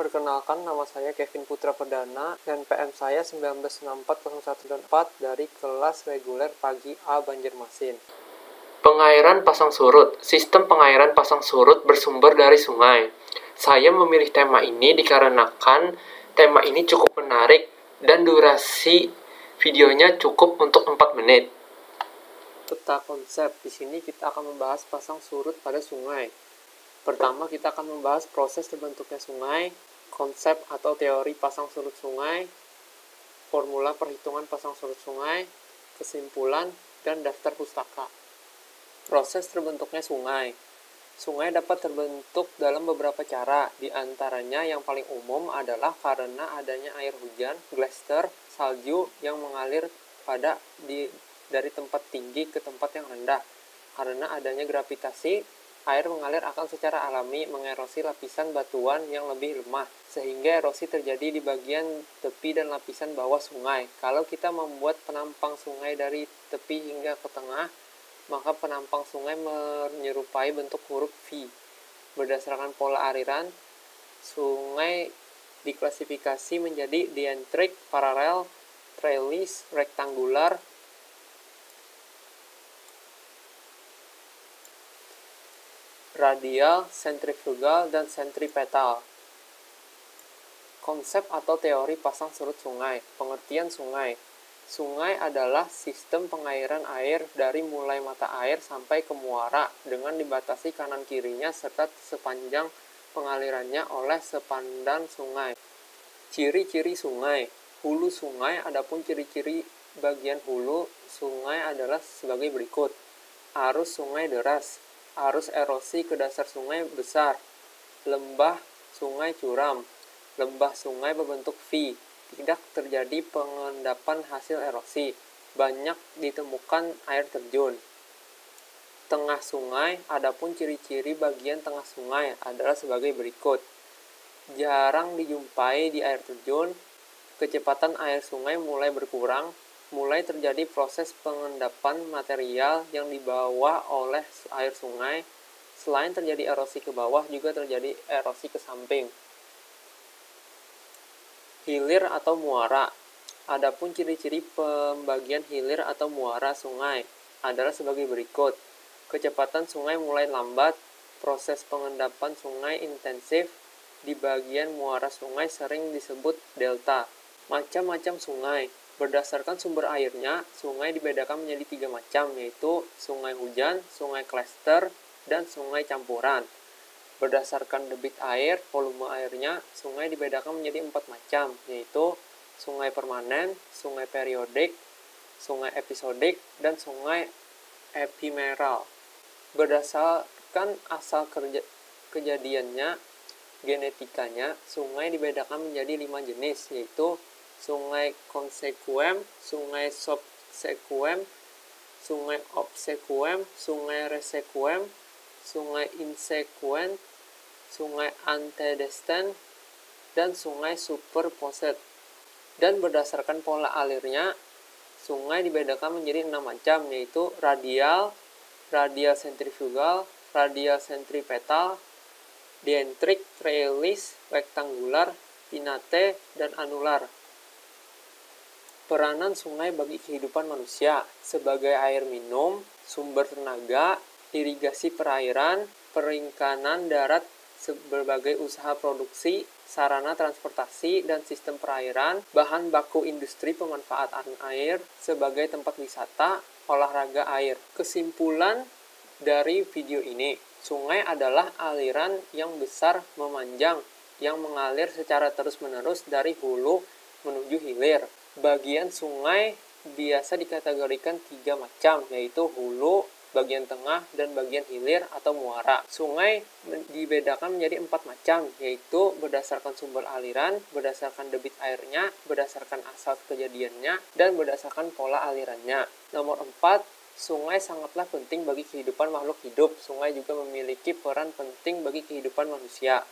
Perkenalkan, nama saya Kevin Putra Perdana dan PM saya 19640124 dari kelas reguler pagi A Banjarmasin. Pengairan pasang surut. Sistem pengairan pasang surut bersumber dari sungai. Saya memilih tema ini dikarenakan tema ini cukup menarik dan durasi videonya cukup untuk 4 menit. Peta konsep. Di sini kita akan membahas pasang surut pada sungai. Pertama, kita akan membahas proses terbentuknya sungai, konsep atau teori pasang surut sungai, formula perhitungan pasang surut sungai, kesimpulan, dan daftar pustaka. Proses terbentuknya sungai. Sungai dapat terbentuk dalam beberapa cara, di antaranya yang paling umum adalah karena adanya air hujan, glacier, salju yang mengalir dari tempat tinggi ke tempat yang rendah. Karena adanya gravitasi, air mengalir akan secara alami mengerosi lapisan batuan yang lebih lemah, sehingga erosi terjadi di bagian tepi dan lapisan bawah sungai. Kalau kita membuat penampang sungai dari tepi hingga ke tengah, maka penampang sungai menyerupai bentuk huruf V. Berdasarkan pola aliran, sungai diklasifikasi menjadi dientrik, paralel, trellis, rektangular, radial, sentrifugal, dan sentripetal. Konsep atau teori pasang surut sungai. Pengertian sungai. Sungai adalah sistem pengairan air dari mulai mata air sampai ke muara dengan dibatasi kanan-kirinya serta sepanjang pengalirannya oleh sepandan sungai. Ciri-ciri sungai. Hulu sungai, adapun ciri-ciri bagian hulu sungai adalah sebagai berikut. Arus sungai deras. Arus erosi ke dasar sungai besar. Lembah sungai curam. Lembah sungai berbentuk V. Tidak terjadi pengendapan hasil erosi. Banyak ditemukan air terjun. Tengah sungai, adapun ciri-ciri bagian tengah sungai adalah sebagai berikut. Jarang dijumpai di air terjun. Kecepatan air sungai mulai berkurang. Mulai terjadi proses pengendapan material yang dibawa oleh air sungai. Selain terjadi erosi ke bawah, juga terjadi erosi ke samping. Hilir atau muara. Adapun ciri-ciri pembagian hilir atau muara sungai adalah sebagai berikut. Kecepatan sungai mulai lambat, proses pengendapan sungai intensif, di bagian muara sungai sering disebut delta. Macam-macam sungai. Berdasarkan sumber airnya, sungai dibedakan menjadi 3 macam, yaitu sungai hujan, sungai klaster, dan sungai campuran. Berdasarkan debit air, volume airnya, sungai dibedakan menjadi 4 macam, yaitu sungai permanen, sungai periodik, sungai episodik, dan sungai epimeral. Berdasarkan asal kejadiannya, genetikanya, sungai dibedakan menjadi 5 jenis, yaitu sungai konsekuem, sungai subsekuem, sungai obsekuem, sungai resekuem, sungai insekuent, sungai antecedent, dan sungai superposet. Dan berdasarkan pola alirnya, sungai dibedakan menjadi 6 macam, yaitu radial, radial sentrifugal, radial sentripetal, dientrik, trellis, rektangular, pinnate, dan anular. Peranan sungai bagi kehidupan manusia sebagai air minum, sumber tenaga, irigasi perairan, perikanan darat, berbagai usaha produksi, sarana transportasi dan sistem perairan, bahan baku industri pemanfaatan air sebagai tempat wisata, olahraga air. Kesimpulan dari video ini, sungai adalah aliran yang besar memanjang yang mengalir secara terus-menerus dari hulu menuju hilir. Bagian sungai biasa dikategorikan 3 macam, yaitu hulu, bagian tengah, dan bagian hilir atau muara. Sungai dibedakan menjadi 4 macam, yaitu berdasarkan sumber aliran, berdasarkan debit airnya, berdasarkan asal kejadiannya, dan berdasarkan pola alirannya. Nomor 4, sungai sangatlah penting bagi kehidupan makhluk hidup. Sungai juga memiliki peran penting bagi kehidupan manusia.